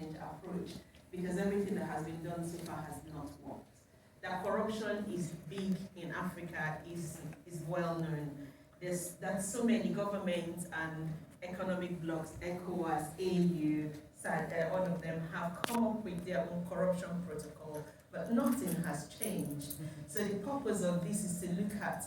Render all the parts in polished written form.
change approach, because everything that has been done so far has not worked. That corruption is big in Africa is well known. That's so many governments and economic blocs, ECOWAS, AU, SAD, all of them have come up with their own corruption protocol, but nothing has changed. So the purpose of this is to look at,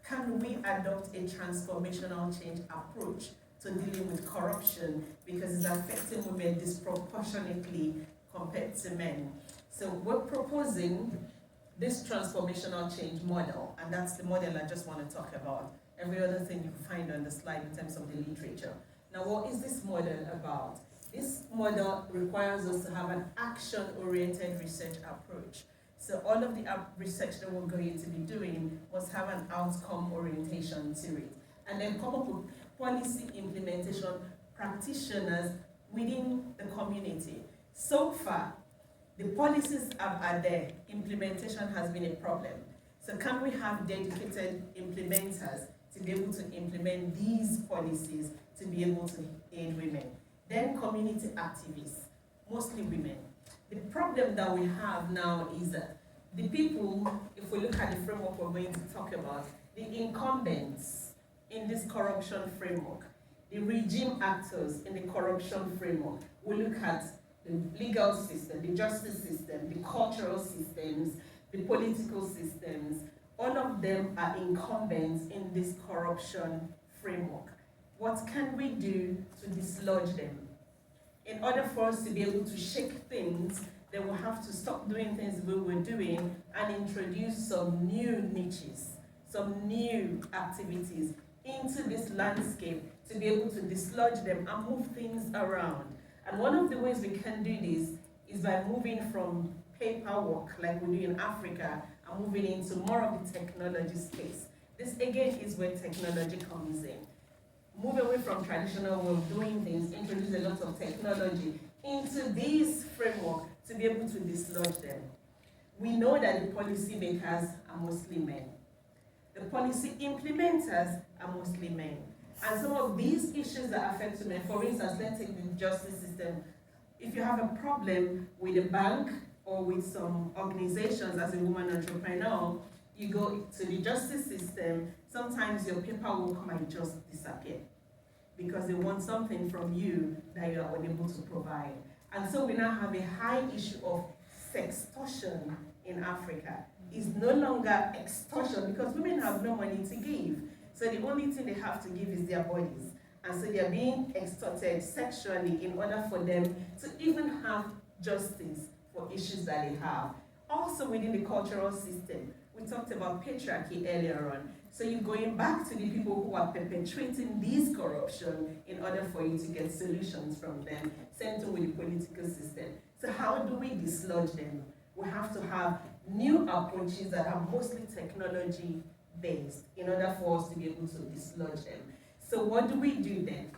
can we adopt a transformational change approach to dealing with corruption, because it's affecting women disproportionately compared to men. So we're proposing this transformational change model, and that's the model I just want to talk about. Every other thing you can find on the slide in terms of the literature. Now, what is this model about? This model requires us to have an action-oriented research approach. So all of the research that we're going to be doing must have an outcome orientation to it. And then come up with policy implementation practitioners within the community. So far, the policies are there. Implementation has been a problem. So can we have dedicated implementers to be able to implement these policies to be able to aid women? Then community activists, mostly women. The problem that we have now is that the people, if we look at the framework we're going to talk about, the incumbents in this corruption framework, the regime actors in the corruption framework, we look at the legal system, the justice system, the cultural systems, the political systems. All of them are incumbents in this corruption framework. What can we do to dislodge them? In order for us to be able to shake things, then we'll have to stop doing things we were doing and introduce some new niches, some new activities into this landscape to be able to dislodge them and move things around. And one of the ways we can do this is by moving from paperwork, like we do in Africa, and moving into more of the technology space. This again is where technology comes in. Move away from traditional way of doing things, introduce a lot of technology into this framework to be able to dislodge them. We know that the policy makers are mostly men. The policy implementers are mostly men. And some of these issues that affect women, for instance, let's take the justice system. If you have a problem with a bank or with some organizations as a woman entrepreneur, you go to the justice system, sometimes your paperwork might just disappear because they want something from you that you are unable to provide. And so we now have a high issue of sextortion in Africa. It's no longer extortion because women have no money to give. So the only thing they have to give is their bodies. And so they're being extorted sexually in order for them to even have justice for issues that they have. Also within the cultural system, we talked about patriarchy earlier on. So you're going back to the people who are perpetrating this corruption in order for you to get solutions from them. Same thing with the political system. So how do we dislodge them? We have to have new approaches that are mostly technology based in order for us to be able to dislodge them. So what do we do then?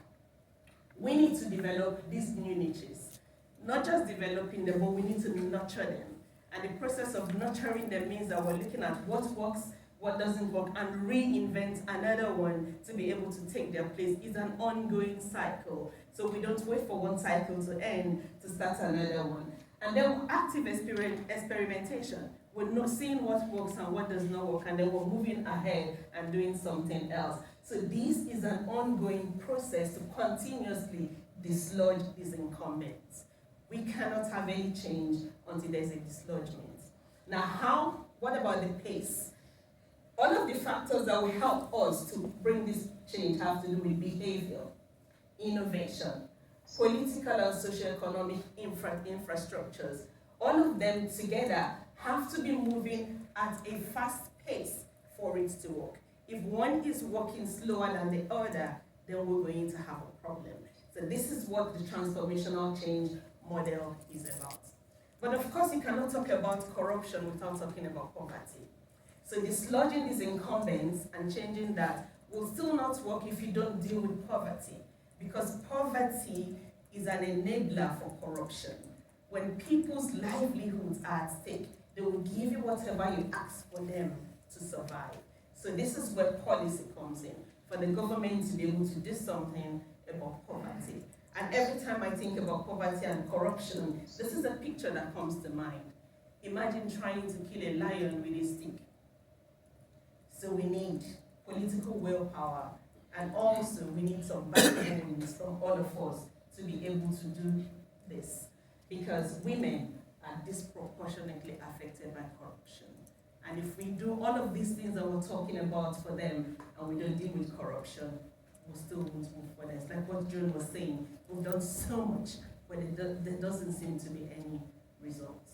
We need to develop these new niches. Not just developing them, but we need to nurture them. And the process of nurturing them means that we're looking at what works, what doesn't work, and reinvent another one to be able to take their place. It's an ongoing cycle. So we don't wait for one cycle to end to start another one. And then active experimentation. We're not seeing what works and what does not work, and then we're moving ahead and doing something else. So this is an ongoing process to continuously dislodge these incumbents. We cannot have any change until there's a dislodgement. Now what about the pace? All of the factors that will help us to bring this change have to do with behavior, innovation, political and socioeconomic infrastructures. All of them together have to be moving at a fast pace for it to work. If one is working slower than the other, then we're going to have a problem. So this is what the transformational change model is about. But of course, you cannot talk about corruption without talking about poverty. So dislodging these incumbents and changing that will still not work if you don't deal with poverty, because poverty is an enabler for corruption. When people's livelihoods are at stake, they will give you whatever you ask for them to survive. So this is where policy comes in, for the government to be able to do something about poverty. And every time I think about poverty and corruption, this is a picture that comes to mind. Imagine trying to kill a lion with a stick. So we need political willpower, and also we need some backbones from all of us to be able to do this, because women are disproportionately affected by corruption. And if we do all of these things that we're talking about for them, and we don't deal with corruption, we still won't move forward. It's like what Joan was saying, we've done so much, but there doesn't seem to be any result.